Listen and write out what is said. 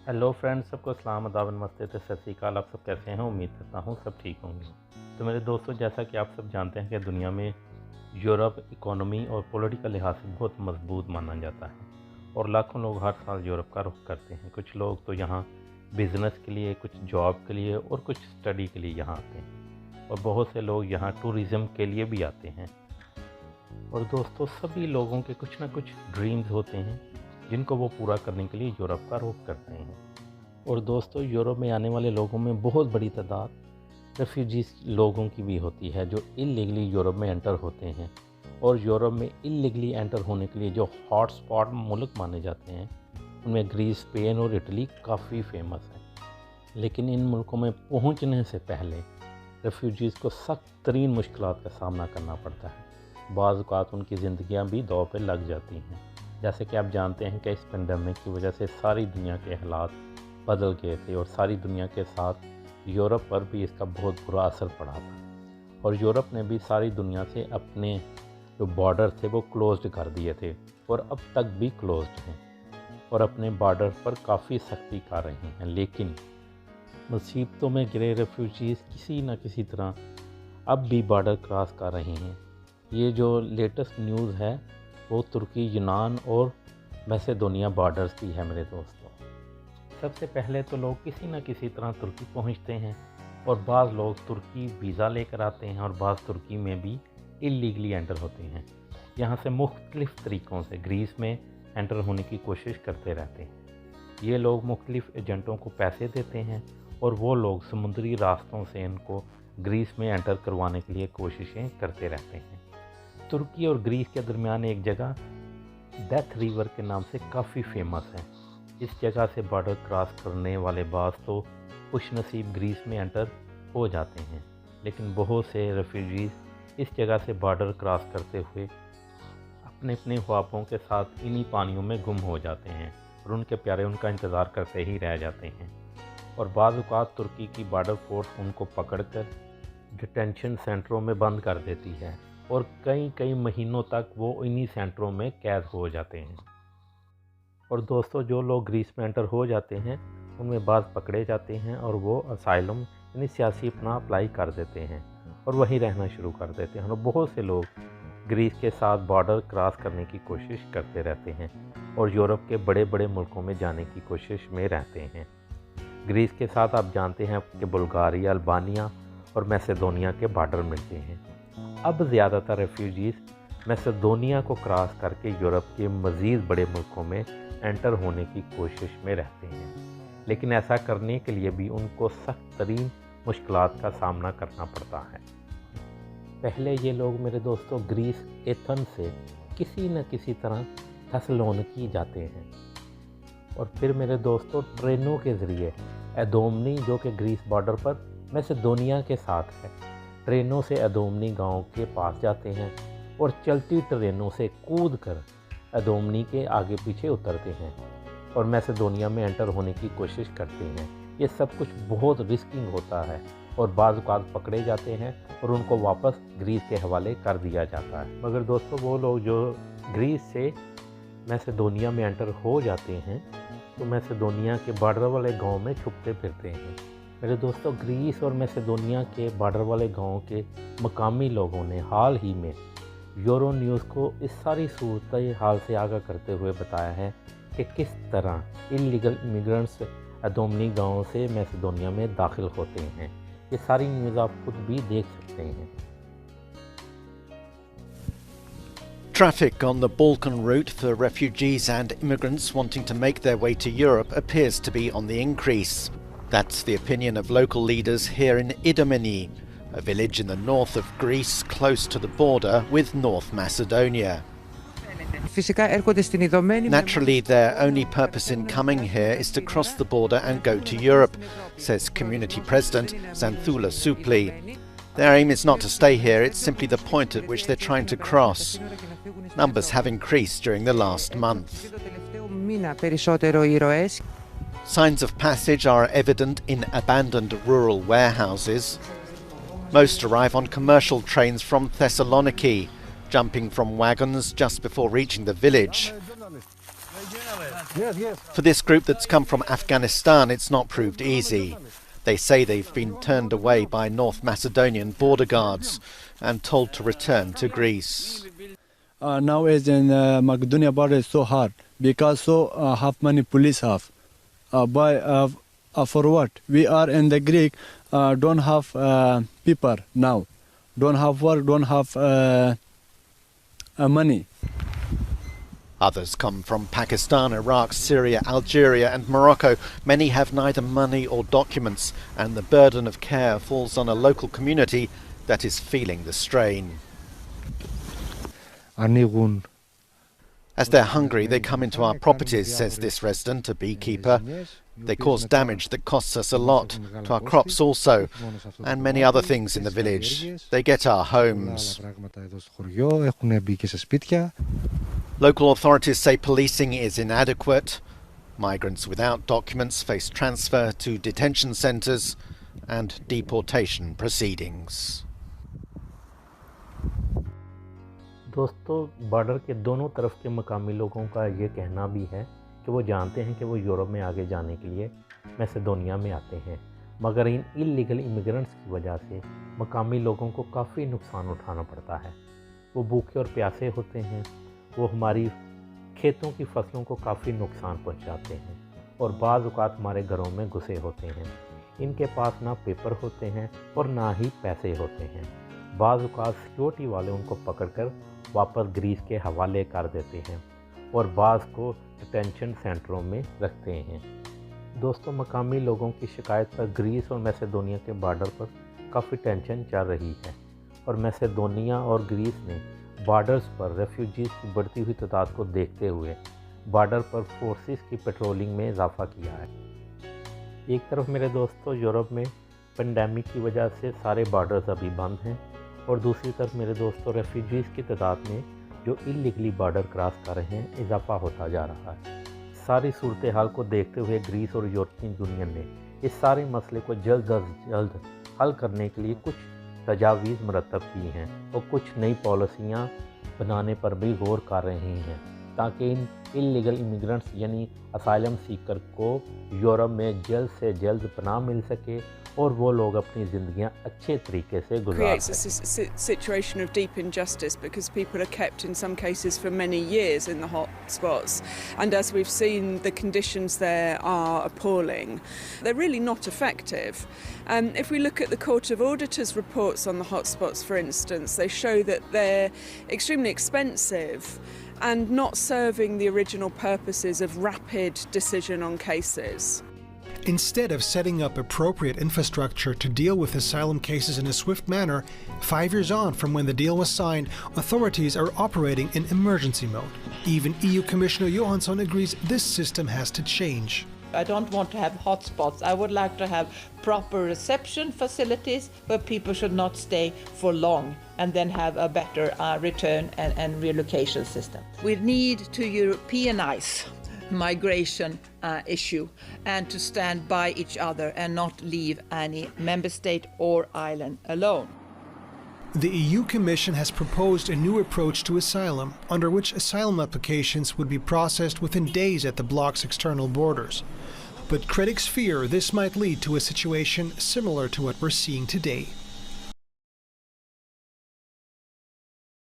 Hello friends, सबको अस्सलाम अदाब नमस्ते तो सत श्री अकाल। आप सब कैसे हैं? उम्मीद करता हूँ सब ठीक होंगे। तो मेरे दोस्तों, जैसा कि आप सब जानते हैं कि दुनिया में यूरोप इकोनॉमी और पॉलिटिकल लिहाज से बहुत मजबूत माना जाता है और लाखों लोग हर साल यूरोप का रुख करते हैं। कुछ लोग तो यहाँ बिज़नेस के लिए, कुछ जॉब के लिए और कुछ स्टडी के लिए यहाँ आते हैं और बहुत से लोग यहाँ टूरिज़म के लिए भी आते हैं। और दोस्तों, सभी लोगों के कुछ ना कुछ ड्रीम्स होते हैं जिनको वो पूरा करने के लिए यूरोप का रुख करते हैं। और दोस्तों, यूरोप में आने वाले लोगों में बहुत बड़ी तादाद रेफ्यूजीज़ लोगों की भी होती है जो इलीगली यूरोप में एंटर होते हैं। और यूरोप में इलीगली एंटर होने के लिए जो हॉट स्पॉट मुल्क माने जाते हैं उनमें ग्रीस, स्पेन और इटली काफ़ी फेमस है। लेकिन इन मुल्कों में पहुंचने से पहले रेफ्यूजीज़ को सख्त तरीन मुश्किलात का सामना करना पड़ता है। बाज़ औक़ात उनकी ज़िंदगियाँ भी दांव पे लग जाती हैं। जैसे कि आप जानते हैं कि इस पेंडेमिक की वजह से सारी दुनिया के हालात बदल गए थे और सारी दुनिया के साथ यूरोप पर भी इसका बहुत बुरा असर पड़ा था। और यूरोप ने भी सारी दुनिया से अपने जो बॉर्डर थे वो क्लोज्ड कर दिए थे और अब तक भी क्लोज्ड हैं और अपने बॉर्डर पर काफ़ी सख्ती कर रहे हैं। लेकिन मुसीबतों में घिरे रेफ्यूजीज़ किसी न किसी तरह अब भी बॉर्डर क्रॉस कर रहे हैं। ये जो लेटेस्ट न्यूज़ है वो तुर्की, यूनान और मैसेडोनिया बॉर्डर्स की है मेरे दोस्तों। सबसे पहले तो लोग किसी न किसी तरह तुर्की पहुंचते हैं और बाज़ लोग तुर्की वीज़ा लेकर आते हैं और बाज़ तुर्की में भी इलीगली एंटर होते हैं। यहाँ से मुख्तलिफ़ तरीक़ों से ग्रीस में एंटर होने की कोशिश करते रहते हैं। ये लोग मुख्तलिफ़ एजेंटों को पैसे देते हैं और वो लोग समुद्री रास्तों से इनको ग्रीस में एंटर करवाने के लिए कोशिशें करते रहते हैं। तुर्की और ग्रीस के दरमियान एक जगह डेथ रिवर के नाम से काफ़ी फेमस है। इस जगह से बॉर्डर क्रॉस करने वाले बाज़ तो खुश नसीब ग्रीस में एंटर हो जाते हैं, लेकिन बहुत से रेफ्यूजीज़ इस जगह से बॉर्डर क्रॉस करते हुए अपने अपने ख्वाबों के साथ इन्हीं पानियों में गुम हो जाते हैं और उनके प्यारे उनका इंतज़ार करते ही रह जाते हैं। और बाज़ औक़ात तुर्की की बॉर्डर फोर्स उनको पकड़कर डिटेंशन सेंटरों में बंद कर देती है और कई महीनों तक वो इन्हीं सेंटरों में कैद हो जाते हैं। और दोस्तों, जो लोग ग्रीस में एंटर हो जाते हैं उनमें बाज़ पकड़े जाते हैं और वो असाइलम यानी सियासी पनाह अप्लाई कर देते हैं और वहीं रहना शुरू कर देते हैं। और बहुत से लोग ग्रीस के साथ बॉर्डर क्रॉस करने की कोशिश करते रहते हैं और यूरोप के बड़े बड़े मुल्कों में जाने की कोशिश में रहते हैं। ग्रीस के साथ आप जानते हैं कि बुल्गारिया, अल्बानिया और मैसेडोनिया के बॉर्डर मिलते हैं। अब ज़्यादातर रेफ्यूजीज़ मैसेडोनिया को क्रॉस करके यूरोप के मज़ीद बड़े मुल्कों में एंटर होने की कोशिश में रहते हैं, लेकिन ऐसा करने के लिए भी उनको सख्त तरीन मुश्किलात का सामना करना पड़ता है। पहले ये लोग मेरे दोस्तों ग्रीस एथन से किसी न किसी तरह थेसलोनिकी जाते हैं और फिर मेरे दोस्तों ट्रेनों के ज़रिए एदोमनी, जो कि ग्रीस बॉर्डर पर मैसेडोनिया के साथ है, ट्रेनों से एदोमनी गांव के पास जाते हैं और चलती ट्रेनों से कूद कर एदोमनी के आगे पीछे उतरते हैं और मैसेडोनिया में एंटर होने की कोशिश करते हैं। ये सब कुछ बहुत रिस्किंग होता है और बाज़ औक़ात पकड़े जाते हैं और उनको वापस ग्रीस के हवाले कर दिया जाता है। मगर दोस्तों, वो लोग जो ग्रीस से मैसेडोनिया में एंटर हो जाते हैं तो मैसेडोनिया के बॉर्डर वाले गाँव में छुपते फिरते हैं। मेरे दोस्तों, ग्रीस और मैसेडोनिया के बॉर्डर वाले गाँव के मकामी लोगों ने हाल ही में यूरो न्यूज़ को इस सारी सूरत हाल से आगाह करते हुए बताया है कि किस तरह इलीगल इमिग्रेंट्स एदोमनी गाँव से मैसेडोनिया में दाखिल होते हैं। ये सारी न्यूज़ आप खुद भी देख सकते हैं। Traffic on the Balkan route for refugees and immigrants wanting to make their way to Europe appears to be on the increase. That's the opinion of local leaders here in Idomeni, a village in the north of Greece close to the border with North Macedonia. Naturally, their only purpose in coming here is to cross the border and go to Europe, says community president Xanthula Supli. Their aim is not to stay here, it's simply the point at which they're trying to cross. Numbers have increased during the last month. Signs of passage are evident in abandoned rural warehouses. Most arrive on commercial trains from Thessaloniki, jumping from wagons just before reaching the village. For this group that's come from Afghanistan, it's not proved easy. They say they've been turned away by North Macedonian border guards and told to return to Greece. Nowadays in Macedonia border is so hard because half many police have. For what? We are in the Greek, don't have people now, don't have work, don't have money. Others come from Pakistan, Iraq, Syria, Algeria and Morocco. Many have neither money or documents, and the burden of care falls on a local community that is feeling the strain. As they're hungry, they come into our properties, says this resident, a beekeeper. They cause damage that costs us a lot, to our crops also, and many other things in the village. They get our homes. Local authorities say policing is inadequate. Migrants without documents face transfer to detention centres and deportation proceedings. दोस्तों, border के दोनों तरफ के मकामी लोगों का ये कहना भी है कि वो जानते हैं कि वो यूरोप में आगे जाने के लिए मैसेडोनिया में आते हैं, मगर इन इलीगल इमिग्रेंट्स की वजह से मकामी लोगों को काफ़ी नुकसान उठाना पड़ता है। वो भूखे और प्यासे होते हैं, वो हमारी खेतों की फसलों को काफ़ी नुकसान पहुंचाते हैं और बाज़ औक़ात हमारे घरों में घुसे होते हैं। इनके पास ना पेपर होते हैं और ना ही पैसे होते हैं। बाज़ औक़ात सिक्योरिटी वाले उनको पकड़कर वापस ग्रीस के हवाले कर देते हैं और बाज़ को डिटेंशन सेंटरों में रखते हैं। दोस्तों, मकामी लोगों की शिकायत पर ग्रीस और मैसेडोनिया के बॉर्डर पर काफ़ी टेंशन चल रही है और मैसेडोनिया और ग्रीस ने बॉर्डर्स पर रेफ्यूजीज़ की बढ़ती हुई तादाद को देखते हुए बॉर्डर पर फोर्सेस की पेट्रोलिंग में इजाफा किया है। एक तरफ मेरे दोस्तों यूरोप में पेंडेमिक की वजह से सारे बॉर्डर्स अभी बंद हैं और दूसरी तरफ मेरे दोस्तों रेफ्यूजीज़ की तादाद में जो इलीगली बॉर्डर क्रॉस कर रहे हैं इजाफा होता जा रहा है। सारी सूरत हाल को देखते हुए ग्रीस और यूरोपियन यूनियन ने इस सारे मसले को जल्द अज जल्द हल करने के लिए कुछ तजावीज़ मरतब की हैं और कुछ नई पॉलिसियाँ बनाने पर भी गौर कर रहे हैं ताकि इन इलीगल इमिग्रेंट्स यानी असाइलम सीकर को यूरोप में जल्द से जल्द पनाह मिल सके और वो लोग अपनी ज़िंदगियां अच्छे तरीके से गुजार सकें। Creates a situation of deep injustice because people are kept in some cases for many years in the hot spots, and as we've seen, the conditions there are appalling. They're really not effective. If we look at the Court of Auditors reports on the hotspots, for instance, they show that they're extremely expensive and not serving the original purposes of rapid decision on cases. Instead of setting up appropriate infrastructure to deal with asylum cases in a swift manner, 5 years on from when the deal was signed, authorities are operating in emergency mode. Even EU Commissioner Johansson agrees this system has to change. I don't want to have hotspots. I would like to have proper reception facilities where people should not stay for long and then have a better return and relocation system. We need to Europeanize migration issue and to stand by each other and not leave any member state or island alone. The EU Commission has proposed a new approach to asylum, under which asylum applications would be processed within days at the bloc's external borders. But critics fear this might lead to a situation similar to what we're seeing today.